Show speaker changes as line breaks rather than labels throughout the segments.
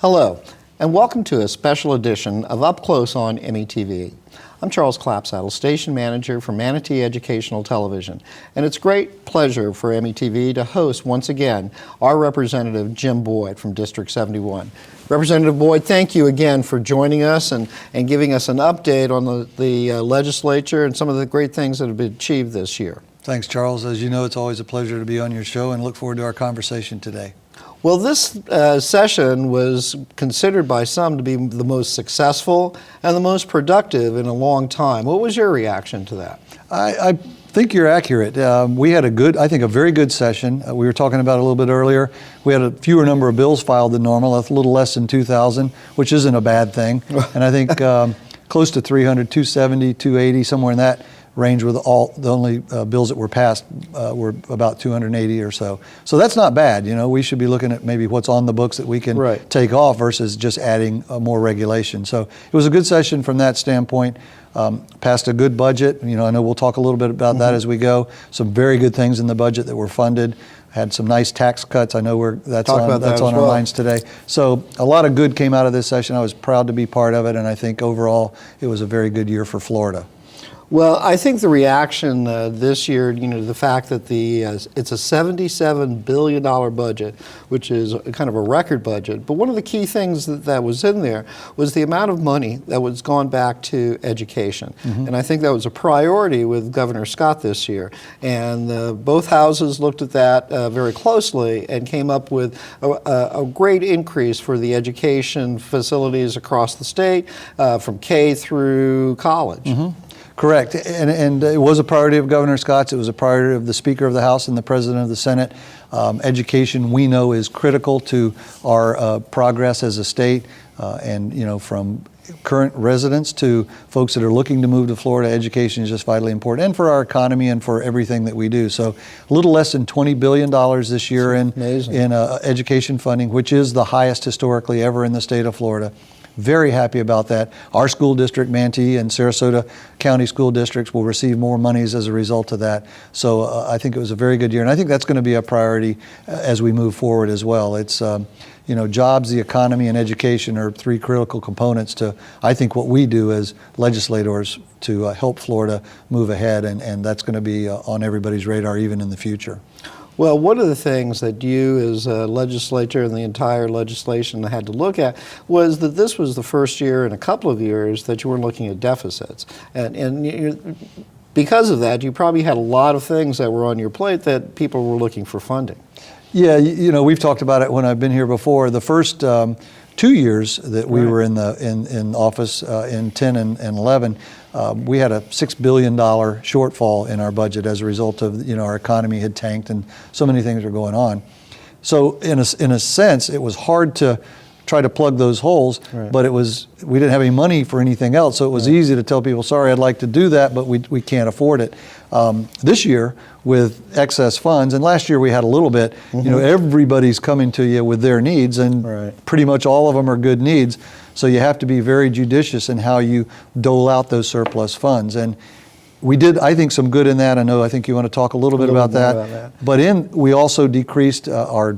Hello, and welcome to a special edition of Up Close on METV. I'm Charles Clapsaddle, Station Manager for Manatee Educational Television, and it's a great pleasure for METV to host once again our representative Jim Boyd from District 71. Representative Boyd, thank you again for joining us and giving us an update on the legislature and some of the great things that have been achieved this year.
Thanks, Charles. As you know, it's always a pleasure to be on your show and look forward to our conversation today.
Well, this session was considered by some to be the most successful and the most productive in a long time. What was your reaction to that?
I think you're accurate. We had a very good session. We were talking about it a little bit earlier. We had a fewer number of bills filed than normal, a little less than 2,000, which isn't a bad thing. And I think close to 300, 270, 280, somewhere in that range. With the only bills that were passed were about 280 or so. So that's not bad. You know, we should be looking at maybe what's on the books that we can take off versus just adding more regulation. So it was a good session from that standpoint. Passed a good budget. You know, I know we'll talk a little bit about that as we go. Some very good things in the budget that were funded. Had some nice tax cuts. I know that's on our minds today. So a lot of good came out of this session. I was proud to be part of it, and I think overall it was a very good year for Florida.
Well, I think the reaction this year, you know, the fact that it's a $77 billion budget, which is kind of a record budget. But one of the key things that was in there was the amount of money that was gone back to education. And I think that was a priority with Governor Scott this year. And both houses looked at that very closely and came up with a great increase for the education facilities across the state, from K through college.
Correct, and it was a priority of Governor Scott's. It was a priority of the Speaker of the House and the President of the Senate. Education, we know, is critical to our progress as a state, and you know, from current residents to folks that are looking to move to Florida, education is just vitally important, and for our economy and for everything that we do. So a little less than $20 billion this year in education funding, which is the highest historically ever in the state of Florida. Very happy about that. Our school district, Manatee and Sarasota County school districts, will receive more monies as a result of that. So I think it was a very good year, and I think that's going to be a priority as we move forward as well. It's you know, jobs, the economy, and education are three critical components to, I think, what we do as legislators to help Florida move ahead, and that's going to be on everybody's radar even in the future.
Well, one of the things that you as a legislature and the entire legislation had to look at was that this was the first year in a couple of years that you weren't looking at deficits. And because of that, you probably had a lot of things that were on your plate that people were looking for funding. Yeah,
you know, we've talked about it when I've been here before. The first 2 years that we were in office, in 10 and 11, we had a $6 billion shortfall in our budget as a result of, you know, our economy had tanked and so many things were going on. So in a sense, it was hard to try to plug those holes, but we didn't have any money for anything else. So it was easy to tell people, sorry, I'd like to do that, but we can't afford it. This year, with excess funds, and last year we had a little bit, you know, everybody's coming to you with their needs, and pretty much all of them are good needs. So you have to be very judicious in how you dole out those surplus funds. And we did, I think, some good in that. I think you want to talk a little bit about that. But we also decreased our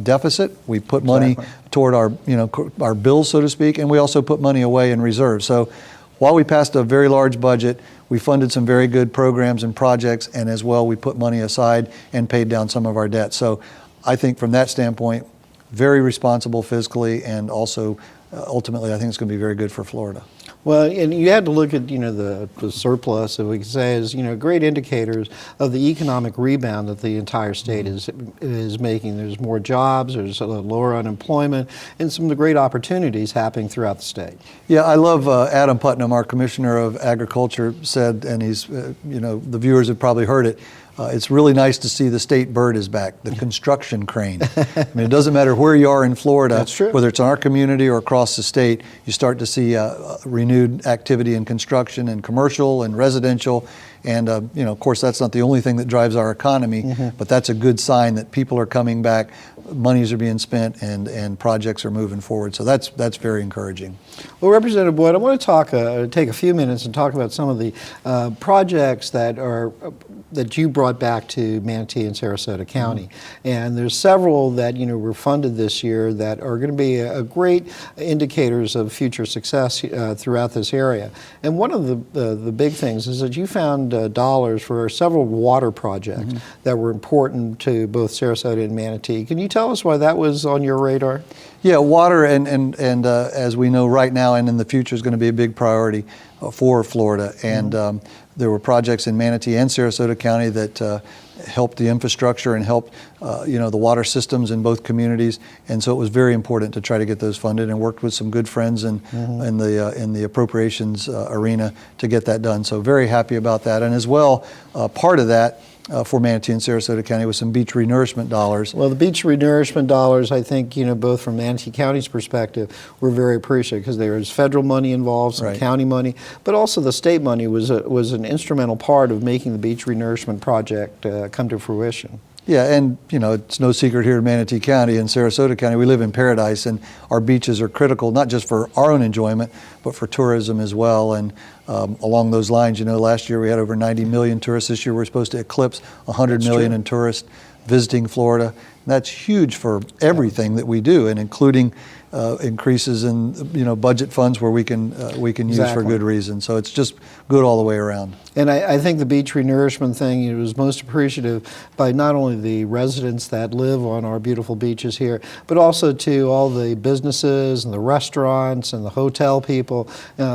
deficit. We put money toward our bills, so to speak, and we also put money away in reserve. So while we passed a very large budget, we funded some very good programs and projects, and as well we put money aside and paid down some of our debt. So I think from that standpoint, very responsible fiscally, and also ultimately I think it's going to be very good for Florida.
Well, and you had to look at, you know, the surplus, if we could say, as, you know, great indicators of the economic rebound that the entire state is making. There's more jobs, there's lower unemployment, and some of the great opportunities happening throughout the state.
Yeah, I love Adam Putnam, our Commissioner of Agriculture, said, and he's, you know, the viewers have probably heard it, it's really nice to see the state bird is back, the construction crane. I mean, it doesn't matter where you are in Florida,
That's true.
whether it's in our community or across the state, you start to see renewed activity in construction and commercial and residential. And, of course, that's not the only thing that drives our economy, but that's a good sign that people are coming back, monies are being spent, and projects are moving forward. So that's very encouraging.
Well, Representative Boyd, I want to take a few minutes and talk about some of the projects that you brought back to Manatee and Sarasota County. And there's several that were funded this year that are going to be a great indicators of future success throughout this area. And one of the big things is that you found dollars for several water projects that were important to both Sarasota and Manatee. Can you tell us why that was on your radar?
Yeah, water and as we know right now and in the future is going to be a big priority for Florida. And there were projects in Manatee and Sarasota County that helped the infrastructure and helped the water systems in both communities. And so it was very important to try to get those funded, and worked with some good friends in the appropriations arena to get that done. So very happy about that. And as well, part of that for Manatee and Sarasota County with some beach renourishment dollars.
Well, the beach renourishment dollars, I think, both from Manatee County's perspective, were very appreciated because there was federal money involved, some county money, but also the state money was an instrumental part of making the beach renourishment project come to fruition.
Yeah, and it's no secret here in Manatee County and Sarasota County, we live in paradise, and our beaches are critical not just for our own enjoyment, but for tourism as well. And along those lines, last year we had over 90 million tourists. This year we're supposed to eclipse 100 million in tourists visiting Florida. And that's huge for everything that we do, and including increases in budget funds where we can use for good reason. So it's just good all the way around.
And I think the beach renourishment thing was most appreciative by not only the residents that live on our beautiful beaches here, but also to all the businesses and the restaurants and the hotel people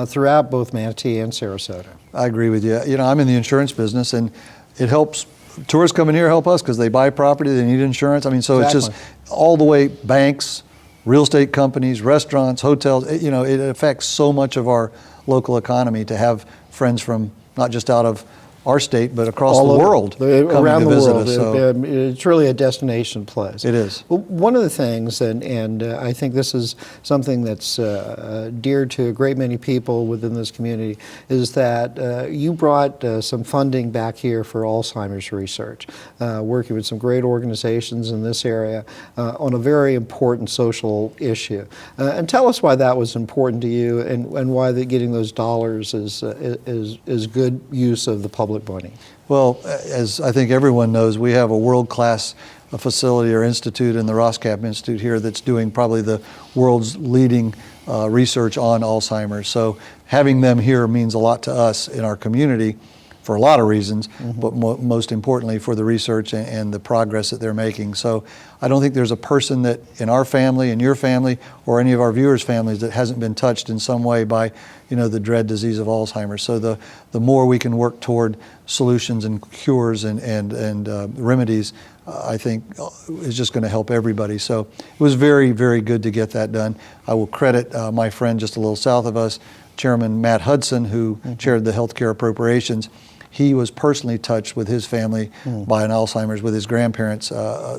throughout both Manatee and Sarasota.
I agree with you. I'm in the insurance business, and it helps. Tourists coming here help us because they buy property, they need insurance. I mean, so It's just all the way banks, real estate companies, restaurants, hotels. It affects so much of our local economy to have friends from not just out of our state, but across the world
around the
visit
world.
us. So
It's really a destination place.
it is.
Well, one of the things, and I think this is something that's dear to a great many people within this community, is that you brought some funding back here for Alzheimer's research, working with some great organizations in this area on a very important social issue. And tell us why that was important to you, and why getting those dollars is good use of the public money.
Well, as I think everyone knows, we have a world-class facility or institute in the Roscap Institute here that's doing probably the world's leading research on Alzheimer's. So having them here means a lot to us in our community for a lot of reasons, but most importantly for the research and the progress that they're making. So I don't think there's a person that in our family, in your family, or any of our viewers' families that hasn't been touched in some way by the dread disease of Alzheimer's. So the more we can work toward solutions and cures and remedies, I think is just going to help everybody. So it was very, very good to get that done. I will credit my friend just a little south of us, Chairman Matt Hudson, who chaired the healthcare appropriations. He was personally touched with his family by an Alzheimer's with his grandparents'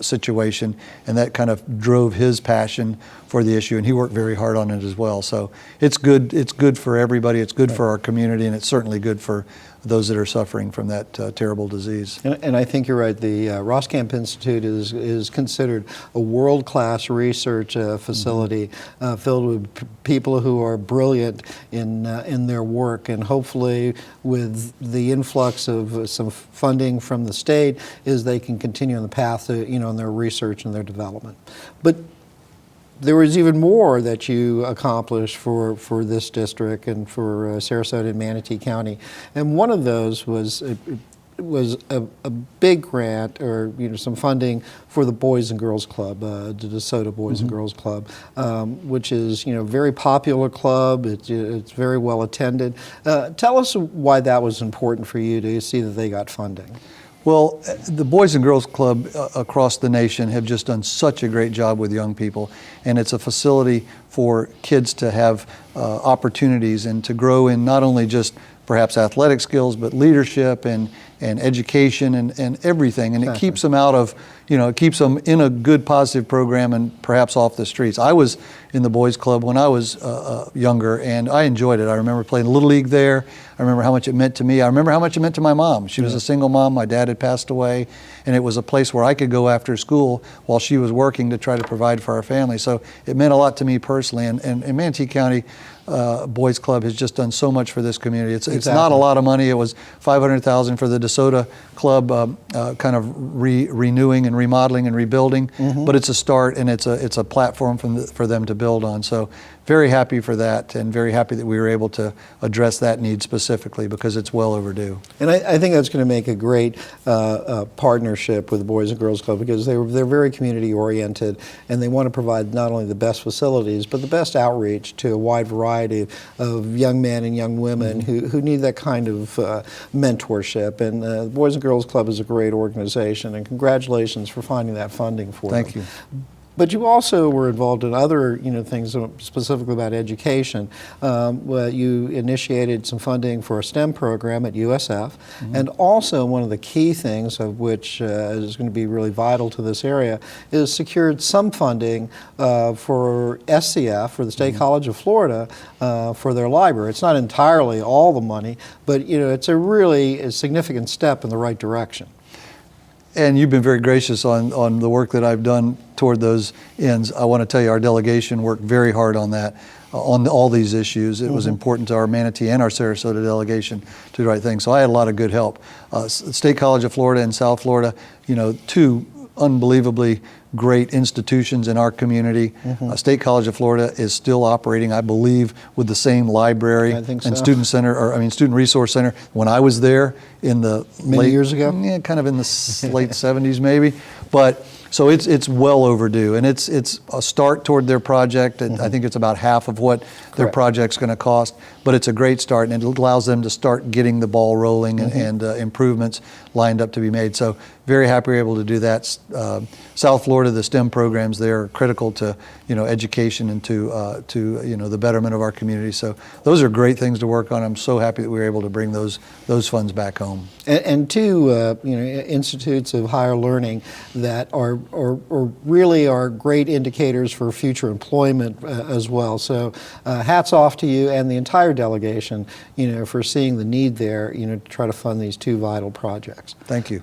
situation, and that kind of drove his passion for the issue, and he worked very hard on it as well. So it's good. It's good for everybody. It's good for our community, and it's certainly good for those that are suffering from that terrible disease.
And I think you're right. The Roscamp Institute is considered a world-class research facility filled with people who are brilliant in their work, and hopefully with the influx of some funding from the state, is they can continue on the path to, in their research and their development. But there was even more that you accomplished for this district and for Sarasota and Manatee County, and one of those was a big grant, or some funding for the Boys and Girls Club, the DeSoto Boys and Girls Club, which is a very popular club. It's very well attended. Tell us why that was important for you to see that they got funding.
Well, the Boys and Girls Club across the nation have just done such a great job with young people, and it's a facility for kids to have opportunities and to grow in not only just perhaps athletic skills, but leadership and education and everything. And it keeps them out of, it keeps them in a good, positive program and perhaps off the streets. I was in the boys club when I was younger, and I enjoyed it. I remember playing Little League there. I remember how much it meant to me. I remember how much it meant to my mom. She was a single mom. My dad had passed away, and it was a place where I could go after school while she was working to try to provide for our family. So it meant a lot to me personally. And Manatee County Boys Club has just done so much for this community. It's not a lot of money. It was $500,000 for the DeSoto Club, kind of renewing and remodeling and rebuilding. But it's a start, and it's a platform for them to build on. So very happy for that, and very happy that we were able to address that need specifically, because it's well overdue.
And I think that's going to make a great partnership with the Boys and Girls Club, because they're very community oriented, and they want to provide not only the best facilities but the best outreach to a wide variety of young men and young women who need that kind of mentorship. And the Boys and Girls Club is a great organization, and congratulations for finding that funding for them.
Thank you.
But you also were involved in other, things specifically about education. Well, you initiated some funding for a STEM program at USF, and also one of the key things of which is going to be really vital to this area is secured some funding for SCF, for the State College of Florida, for their library. It's not entirely all the money, but it's a really significant step in the right direction.
And you've been very gracious on the work that I've done toward those ends. I want to tell you, our delegation worked very hard on that, on all these issues. It was important to our Manatee and our Sarasota delegation to do the right thing. So I had a lot of good help. State College of Florida and South Florida, two unbelievably great institutions in our community. State College of Florida is still operating, I believe, with the same library and student center, student resource center. When I was there in the
many years ago,
kind of in the late 70s maybe, but so it's well overdue, and it's a start toward their project. And I think it's about half of what their project's going to cost, but it's a great start, and it allows them to start getting the ball rolling and improvements lined up to be made. So very happy we're able to do that. South Florida, the STEM programs there are critical to education and to the betterment of our community. So those are great things to work on. I'm so happy that we were able to bring those funds back home.
And two institutes of higher learning that are really are great indicators for future employment as well. So hats off to you and the entire delegation, for seeing the need there, to try to fund these two vital projects.
Thank you.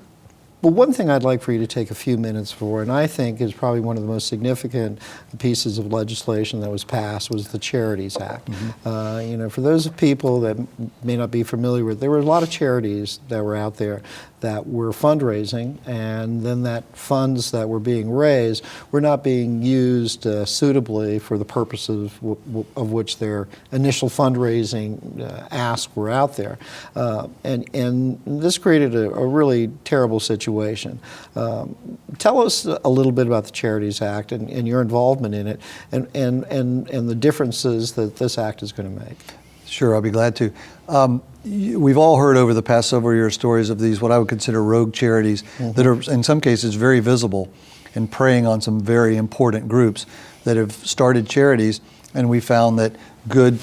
But one thing I'd like for you to take a few minutes for, and I think is probably one of the most significant pieces of legislation that was passed, was the Charities Act. For those people that may not be familiar with, there were a lot of charities that were out there that were fundraising, and then that funds that were being raised were not being used suitably for the purposes of which their initial fundraising asks were out there. And this created a really terrible situation. Tell us a little bit about the Charities Act and your involvement in it, and the differences that this act is going to make.
Sure, I'll be glad to. We've all heard over the past several years stories of these, what I would consider rogue charities, that are in some cases very visible and preying on some very important groups that have started charities. And we found that good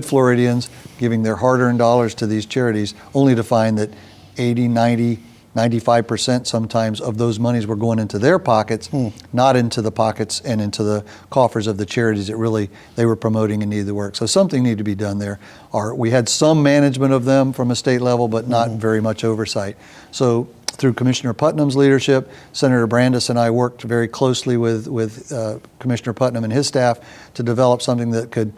Floridians giving their hard-earned dollars to these charities, only to find that 80, 90, 95% sometimes of those monies were going into their pockets, not into the pockets and into the coffers of the charities that really they were promoting and needed the work. So something needed to be done there. We had some management of them from a state level, but not very much oversight. So through Commissioner Putnam's leadership, Senator Brandis and I worked very closely with Commissioner Putnam and his staff to develop something that could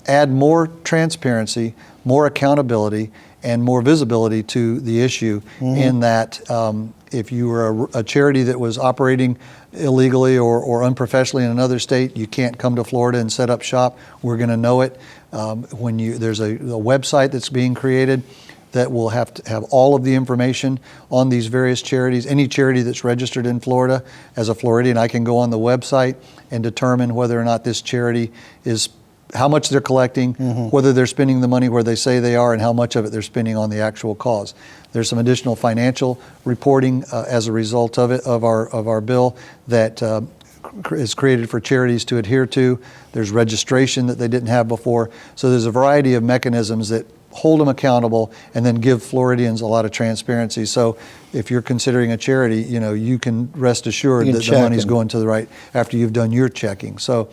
add more transparency, more accountability, and more visibility to the issue, in that if you were a charity that was operating illegally or unprofessionally in another state, you can't come to Florida and set up shop. We're going to know it. There's a website that's being created that will have to have all of the information on these various charities. Any charity that's registered in Florida, as a Floridian, I can go on the website and determine whether or not this charity is, how much they're collecting, whether they're spending the money where they say they are, and how much of it they're spending on the actual cause. There's some additional financial reporting as a result of it, of our bill, that is created for charities to adhere to. There's registration that they didn't have before. So there's a variety of mechanisms that hold them accountable, and then give Floridians a lot of transparency. So if you're considering a charity, you can rest assured that the money's going to the right after you've done your checking. So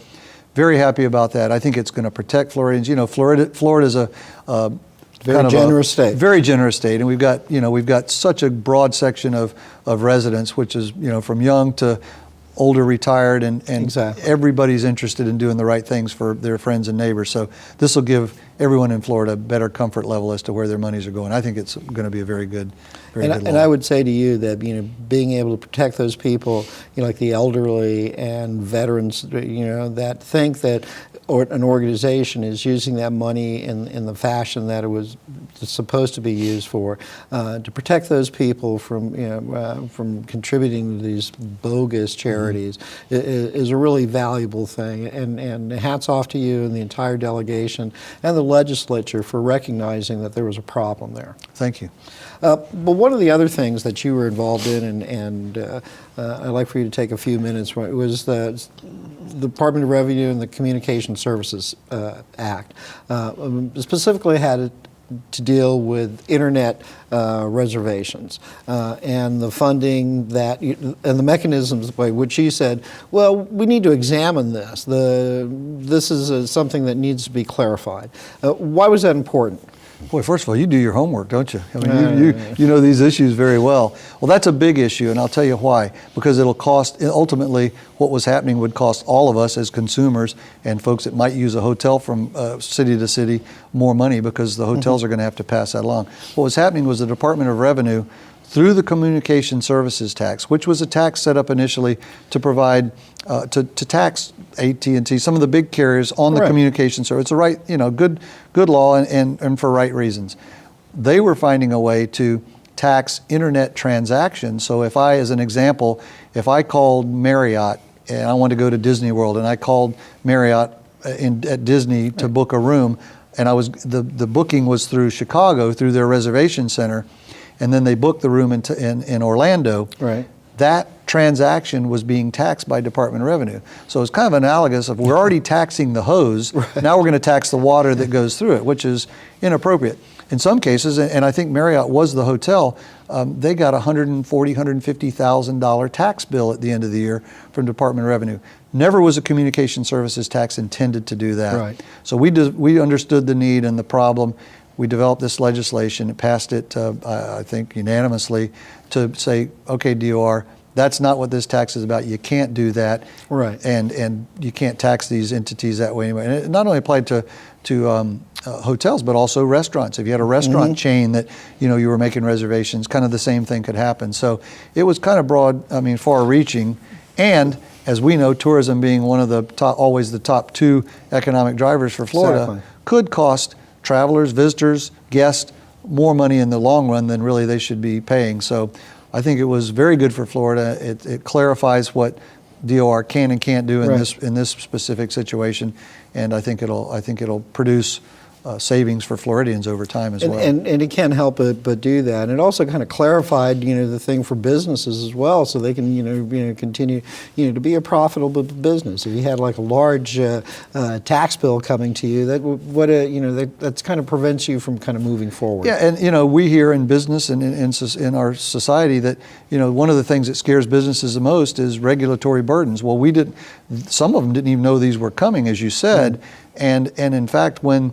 very happy about that. I think it's going to protect Floridians. Florida's a
very generous state.
Very generous state, and we've got such a broad section of residents, which is from young to older, retired, and
exactly.
Everybody's interested in doing the right things for their friends and neighbors. So this will give everyone in Florida a better comfort level as to where their monies are going. I think it's going to be a very good law.
And I would say to you that being able to protect those people, like the elderly and veterans, that think that an organization is using that money in the fashion that it was supposed to be used for, to protect those people from contributing to these bogus charities is a really valuable thing. And hats off to you and the entire delegation and the legislature for recognizing that there was a problem there.
Thank you.
But one of the other things that you were involved in, and I'd like for you to take a few minutes, was the Department of Revenue and the Communication Services Act. Specifically had to deal with internet reservations and the funding and the mechanisms by which you said, well, we need to examine this. This is something that needs to be clarified. Why was that important?
Boy, first of all, you do your homework, don't you? I mean, you know these issues very well. Well, that's a big issue, and I'll tell you why. Because it'll cost, ultimately, what was happening would cost all of us as consumers and folks that might use a hotel from city to city more money, because the hotels are going to have to pass that along. What was happening was the Department of Revenue, through the communication services tax, which was a tax set up initially to provide, to tax AT&T, some of the big carriers on the communication service. It's a right, good law and for right reasons. They were finding a way to tax internet transactions. So if I, as an example, if I called Marriott and I wanted to go to Disney World and I called Marriott at Disney to book a room, and the booking was through Chicago, through their reservation center, and then they booked the room in Orlando, that transaction was being taxed by Department of Revenue. So it's kind of analogous of, we're already taxing the hose, now we're going to tax the water that goes through it, which is inappropriate. In some cases, and I think Marriott was the hotel, they got a $140,000, $150,000 tax bill at the end of the year from Department of Revenue. Never was a communication services tax intended to do that. So we understood the need and the problem. We developed this legislation, passed it, I think, unanimously, to say, okay, DOR, that's not what this tax is about. You can't do that, and you can't tax these entities that way anyway. And it not only applied to hotels, but also restaurants. If you had a restaurant chain that you were making reservations, kind of the same thing could happen. So it was kind of broad, far-reaching, and as we know, tourism being one of the always the top two economic drivers for Florida, could cost travelers, visitors, guests more money in the long run than really they should be paying. So I think it was very good for Florida. It clarifies what DOR can and can't do in this specific situation, and I think it'll produce savings for Floridians over time as well.
And it can't help but do that. And it also kind of clarified, the thing for businesses as well, so they can, continue, to be a profitable business. If you had like a large tax bill coming to you, that's kind of prevents you from kind of moving forward.
Yeah, and we hear in business and in our society that one of the things that scares businesses the most is regulatory burdens. Well, some of them didn't even know these were coming, as you said, and in fact, when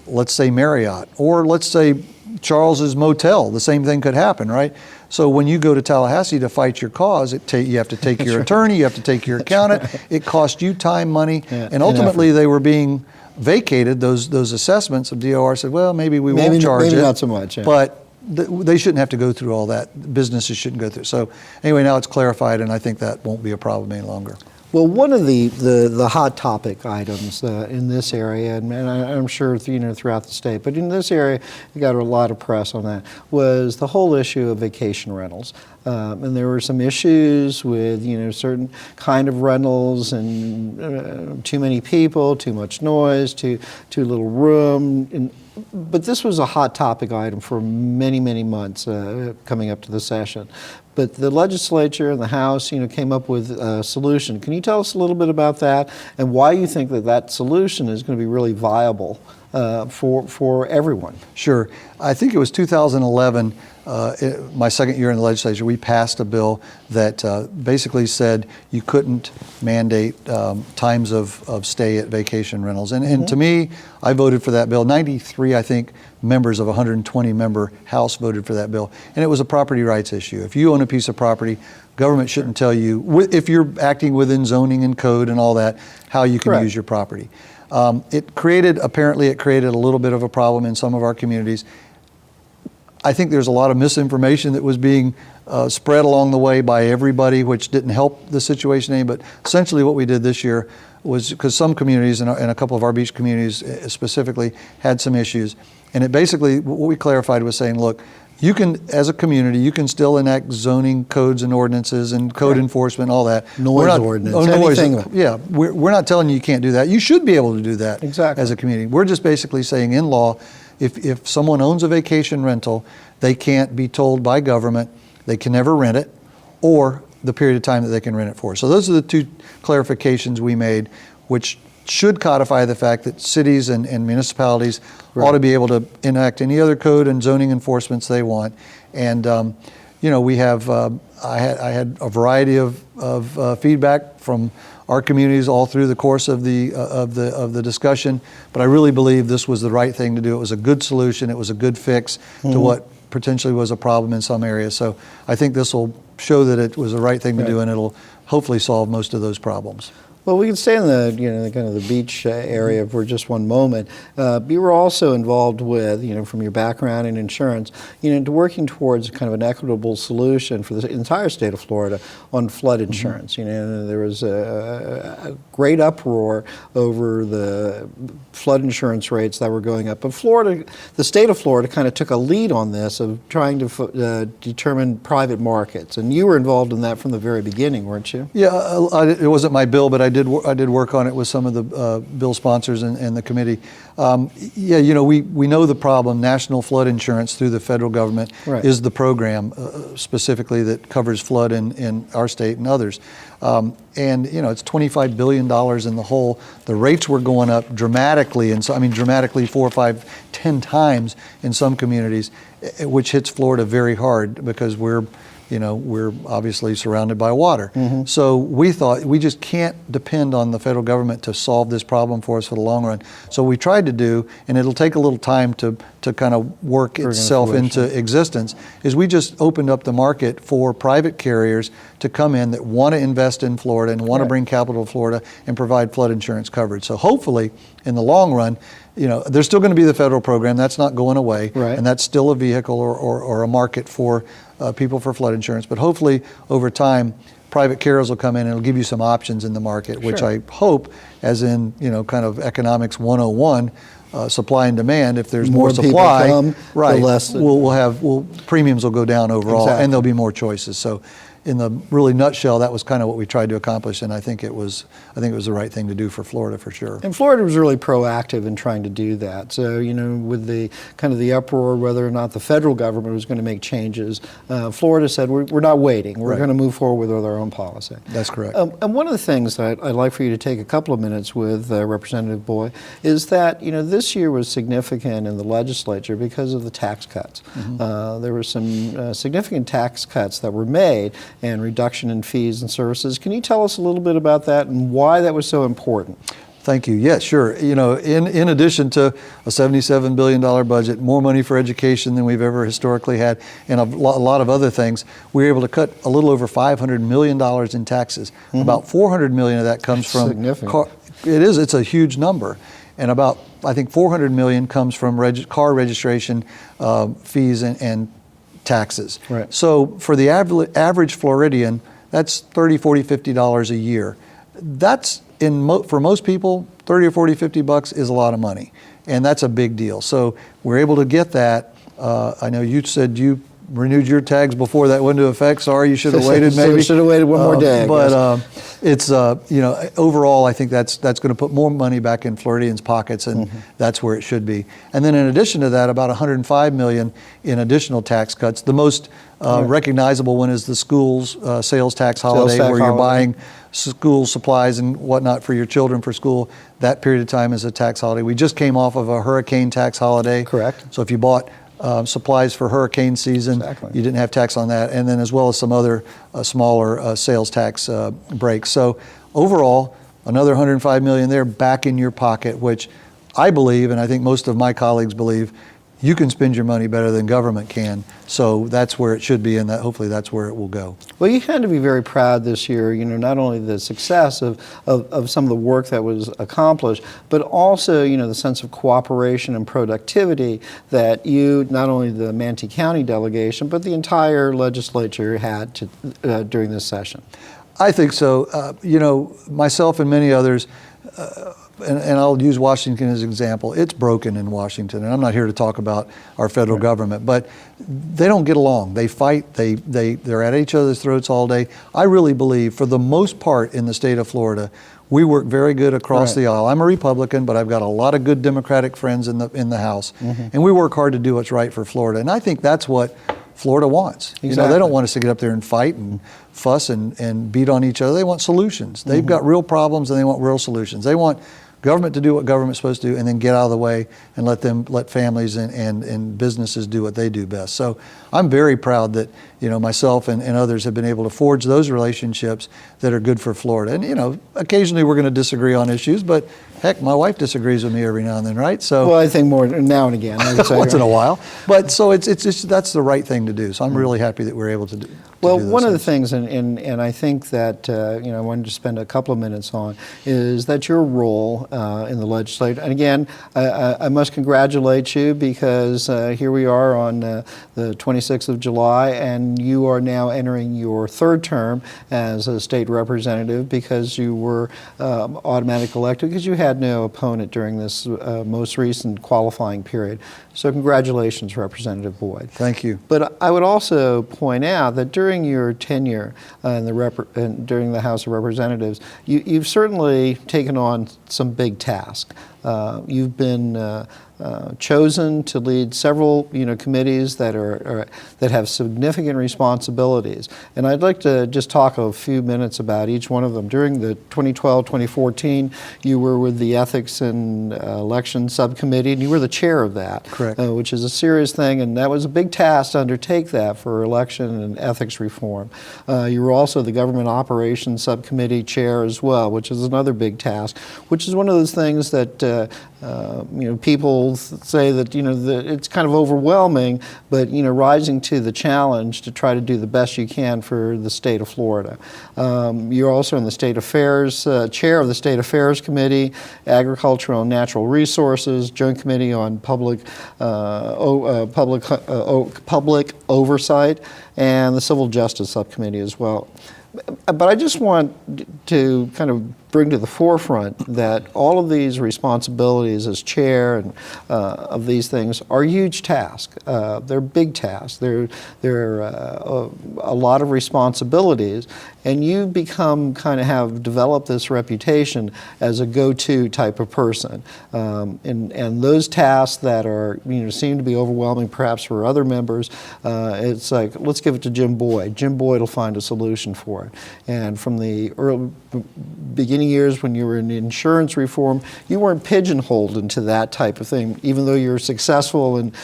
let's say Marriott, or let's say Charles's Motel, the same thing could happen, right? So when you go to Tallahassee to fight your cause, you have to take your attorney, you have to take your accountant. It cost you time, money, and ultimately they were being vacated. Those assessments of DOR said, well, maybe we won't charge it.
Maybe not so much.
But they shouldn't have to go through all that. Businesses shouldn't go through. So anyway, now it's clarified, and I think that won't be a problem any longer.
Well, one of the hot topic items in this area, and I'm sure throughout the state, but in this area, you got a lot of press on that, was the whole issue of vacation rentals. And there were some issues with certain kind of rentals and too many people, too much noise, too little room. But this was a hot topic item for many, many months coming up to the session. But the legislature and the House, came up with a solution. Can you tell us a little bit about that and why you think that solution is going to be really viable for everyone.
Sure. I think it was 2011, my second year in the legislature, we passed a bill that basically said you couldn't mandate times of stay at vacation rentals. And to me, I voted for that bill. 93, I think, members of a 120-member House voted for that bill. And it was a property rights issue. If you own a piece of property, government shouldn't tell you, if you're acting within zoning and code and all that, how you can use your property. Apparently it created a little bit of a problem in some of our communities. I think there's a lot of misinformation that was being spread along the way by everybody, which didn't help the situation any. But essentially what we did this year was, because some communities, and a couple of our beach communities specifically, had some issues. And it basically, what we clarified was saying, look, you can, as a community, you can still enact zoning codes and ordinances and code enforcement, all that.
Noise ordinance, anything.
Yeah, we're not telling you can't do that. You should be able to do that as a community. We're just basically saying in law, if someone owns a vacation rental, they can't be told by government they can never rent it, or the period of time that they can rent it for. So those are the two clarifications we made, which should codify the fact that cities and municipalities ought to be able to enact any other code and zoning enforcements they want. And you know, we have I had a variety of feedback from our communities all through the course of the discussion, but I really believe this was the right thing to do. It was a good solution. It was a good fix to what potentially was a problem in some areas. So I think this will show that it was the right thing to do, and it'll hopefully solve most of those problems.
Well, we can stay in the kind of the beach area for just one moment. You were also involved with, from your background in insurance, to working towards kind of an equitable solution for the entire state of Florida on flood insurance. There was a great uproar over the flood insurance rates that were going up. But the state of Florida kind of took a lead on this of trying to determine private markets. And you were involved in that from the very beginning, weren't you?
Yeah, it wasn't my bill, but I did work on it with some of the bill sponsors and the committee. We know the problem. National Flood Insurance through the federal government is the program specifically that covers flood in our state and others. And it's $25 billion in the hole. The rates were going up dramatically, and so dramatically 4, 5, 10 times in some communities, which hits Florida very hard because we're obviously surrounded by water. So we thought we just can't depend on the federal government to solve this problem for us for the long run. So we tried to do, and it'll take a little time to kind of work itself into existence, is we just opened up the market for private carriers to come in that want to invest in Florida and want to bring capital to Florida and provide flood insurance coverage. So hopefully, in the long run, there's still going to be the federal program. That's not going away, and that's still a vehicle or a market for people for flood insurance. But hopefully, over time, private carriers will come in and it'll give you some options in the market, which I hope, as in kind of economics 101, supply and demand. If there's more supply,
come, the less
premiums will go down overall, and there'll be more choices. So, in the really nutshell, that was kind of what we tried to accomplish, and I think it was the right thing to do for Florida for sure.
And Florida was really proactive in trying to do that. So with the kind of the uproar whether or not the federal government was going to make changes, Florida said we're not waiting. We're going to move forward with our own policy.
That's correct.
And one of the things that I'd like for you to take a couple of minutes with Representative Boy is that this year was significant in the legislature because of the tax cuts. There were some significant tax cuts that were made, and reduction in fees and services. Can you tell us a little bit about that and why that was so important?
Thank you. Yes, sure. In addition to a $77 billion budget, more money for education than we've ever historically had, and a lot of other things, we were able to cut a little over $500 million in taxes. About $400 million of that comes from
significant.
It's a huge number. And about, I think, $400 million comes from car registration fees and taxes. So for the average Floridian, that's $30, $40, $50 a year. That's for most people, 30 or 40, 50 bucks is a lot of money, and that's a big deal. So we're able to get that. I know you said you renewed your tags before that went into effect. Sorry, you should have waited maybe.
So we should have waited one more day, I
But
guess.
it's, overall, I think that's going to put more money back in Floridians' pockets, and that's where it should be. And then in addition to that, about $105 million in additional tax cuts. The most recognizable one is the schools sales tax holiday,
tax
where you're
holiday.
buying school supplies and whatnot for your children for school. That period of time is a tax holiday. We just came off of a hurricane tax holiday.
Correct.
So if you bought supplies for hurricane season,
Exactly.
you didn't have tax on that, and then as well as some other smaller sales tax breaks. So overall, another $105 million there back in your pocket, which I believe, and I think most of my colleagues believe, you can spend your money better than government can. So that's where it should be, and hopefully that's where it will go.
Well, you had to be very proud this year, not only the success of some of the work that was accomplished, but also, the sense of cooperation and productivity that you, not only the Manatee County delegation, but the entire legislature had during this session.
I think so. Myself and many others, and I'll use Washington as an example. It's broken in Washington, and I'm not here to talk about our federal government, but they don't get along. They fight. They're at each other's throats all day. I really believe, for the most part in the state of Florida, we work very good across the aisle. I'm a Republican, but I've got a lot of good Democratic friends in the House, and we work hard to do what's right for Florida. And I think that's what Florida wants.
Exactly.
They don't want us to get up there and fight and fuss and beat on each other. They want solutions. They've got real problems, and they want real solutions. They want government to do what government's supposed to do, and then get out of the way and let families and businesses do what they do best. So I'm very proud that myself and others have been able to forge those relationships that are good for Florida. And occasionally we're going to disagree on issues, but heck, my wife disagrees with me every now and then, right? So
Well, I think more now and again. I would say.
once in a while. But so it's just, that's the right thing to do. So I'm really happy that we're able to do.
Well,
do those
one of the
things.
things, and I think that I wanted to spend a couple of minutes on, is that your role in the legislature. And again, I must congratulate you, because here we are on the 26th of July, and you are now entering your third term as a state representative, because you were automatically elected because you had no opponent during this most recent qualifying period. So congratulations, Representative Boyd.
Thank you.
But I would also point out that during your tenure during the House of Representatives, you've certainly taken on some big tasks. You've been chosen to lead several committees that have significant responsibilities, and I'd like to just talk a few minutes about each one of them. During the 2012-2014, you were with the Ethics and Election Subcommittee, and you were the chair of that.
Correct.
Which is a serious thing, and that was a big task to undertake that for election and ethics reform. You were also the Government Operations Subcommittee chair as well, which is another big task, which is one of those things that people say that that it's kind of overwhelming, but rising to the challenge to try to do the best you can for the state of Florida. You're also in the State Affairs chair of the State Affairs Committee, Agricultural and Natural Resources, Joint Committee on Public Oversight, and the Civil Justice Subcommittee as well. But I just want to kind of bring to the forefront that all of these responsibilities as chair and of these things are huge tasks. They're big tasks. They're a lot of responsibilities, and you have developed this reputation as a go-to type of person. And those tasks that are seem to be overwhelming perhaps for other members, it's like, let's give it to Jim Boyd. Jim Boyd will find a solution for it. And from the early beginning years when you were in insurance reform, you weren't pigeonholed into that type of thing. Even though you're successful and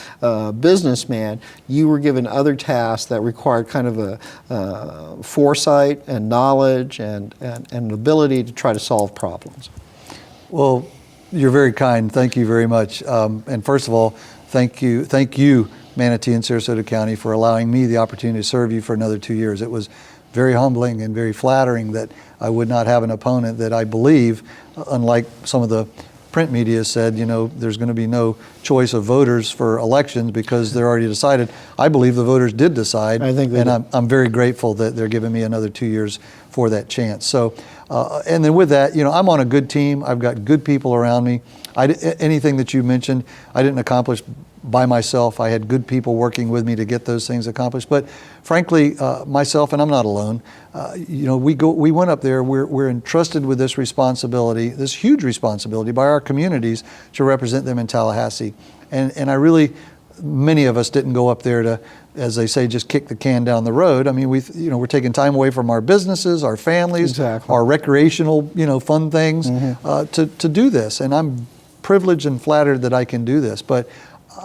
businessman, you were given other tasks that required kind of a foresight and knowledge and an ability to try to solve problems.
Well, you're very kind. Thank you very much. And first of all, thank you, Manatee and Sarasota County, for allowing me the opportunity to serve you for another 2 years. It was very humbling and very flattering that I would not have an opponent that I believe, unlike some of the print media said, there's going to be no choice of voters for elections because they're already decided. I believe the voters did decide, and I'm very grateful that they're giving me another 2 years for that chance. So, and then with that, I'm on a good team. I've got good people around me. Anything that you mentioned, I didn't accomplish by myself. I had good people working with me to get those things accomplished. But frankly, myself, and I'm not alone, we went up there, we're entrusted with this responsibility, this huge responsibility by our communities to represent them in Tallahassee. And I really, many of us didn't go up there to, as they say, just kick the can down the road. I mean, we're taking time away from our businesses, our families,
Exactly.
our recreational, fun things to do this. And I'm privileged and flattered that I can do this. But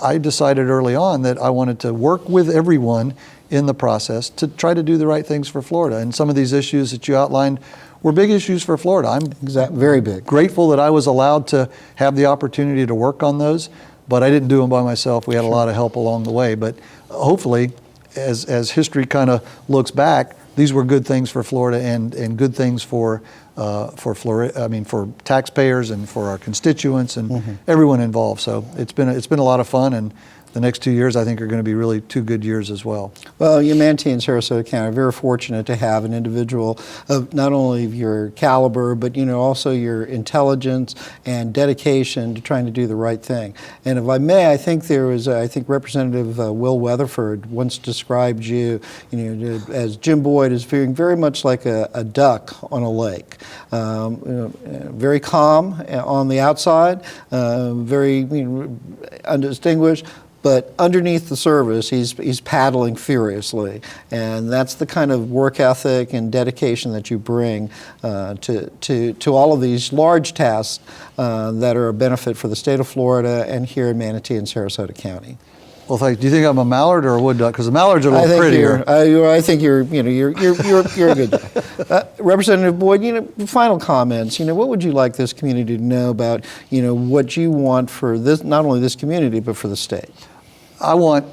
I decided early on that I wanted to work with everyone in the process to try to do the right things for Florida. And some of these issues that you outlined were big issues for Florida. I'm
very big.
Grateful that I was allowed to have the opportunity to work on those. But I didn't do them by myself. We had a lot of help along the way. But hopefully, as history kind of looks back, these were good things for Florida and good things for taxpayers and for our constituents and everyone involved. So it's been a lot of fun, and the next 2 years I think are going to be really 2 good years as well.
Well, Manatee and Sarasota County are very fortunate to have an individual of not only of your caliber, but also your intelligence and dedication to trying to do the right thing. And if I may, I think Representative Will Weatherford once described you, as Jim Boyd, as being very much like a duck on a lake. Very calm on the outside, very undistinguished. But underneath the surface, he's paddling furiously, and that's the kind of work ethic and dedication that you bring to all of these large tasks that are a benefit for the state of Florida and here in Manatee and Sarasota County.
Well, thanks. Do you think I'm a mallard or a wood duck? Because the mallards are a little prettier.
I think you're a good guy. Representative Boyd, final comments. What would you like this community to know about, what you want for this, not only this community, but for the state?
I want,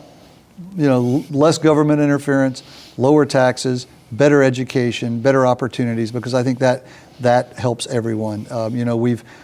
less government interference, lower taxes, better education, better opportunities, because I think that helps everyone.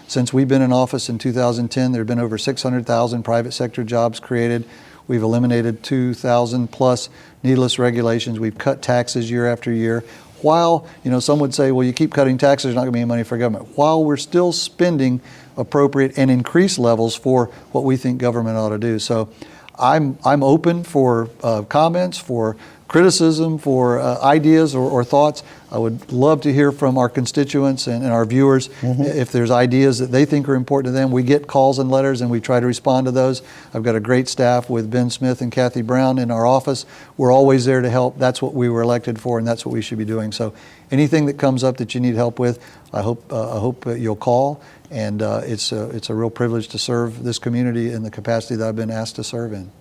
Since we've been in office in 2010, there have been over 600,000 private sector jobs created. We've eliminated 2,000 plus needless regulations. We've cut taxes year after year. While, some would say, well, you keep cutting taxes, there's not going to be any money for government. While we're still spending appropriate and increased levels for what we think government ought to do. So I'm open for comments, for criticism, for ideas or thoughts. I would love to hear from our constituents and our viewers. If there's ideas that they think are important to them. We get calls and letters and we try to respond to those. I've got a great staff with Ben Smith and Kathy Brown in our office. We're always there to help. That's what we were elected for, and that's what we should be doing. So anything that comes up that you need help with, I hope you'll call. And it's a real privilege to serve this community in the capacity that I've been asked to serve in.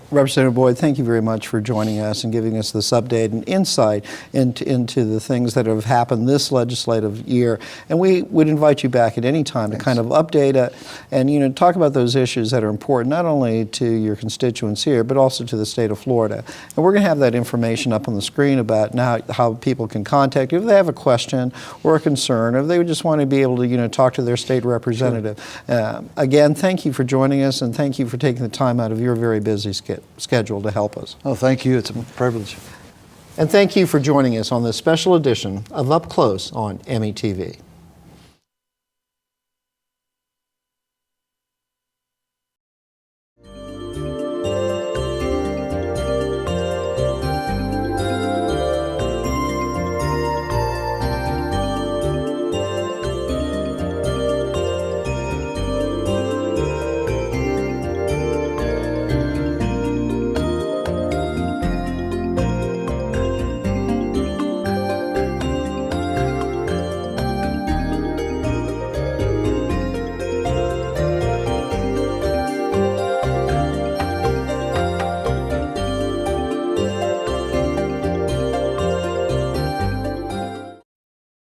Representative Boyd, thank you very much for joining us and giving us this update and insight into the things that have happened this legislative year. And we would invite you back at any time to kind of update it and talk about those issues that are important not only to your constituents here, but also to the state of Florida. And we're going to have that information up on the screen about now how people can contact you if they have a question or a concern, or if they would just want to be able to talk to their state representative. Sure. Again, thank you for joining us, and thank you for taking the time out of your very busy schedule to help us.
Oh, thank you. It's a privilege.
And thank you for joining us on this special edition of Up Close on METV.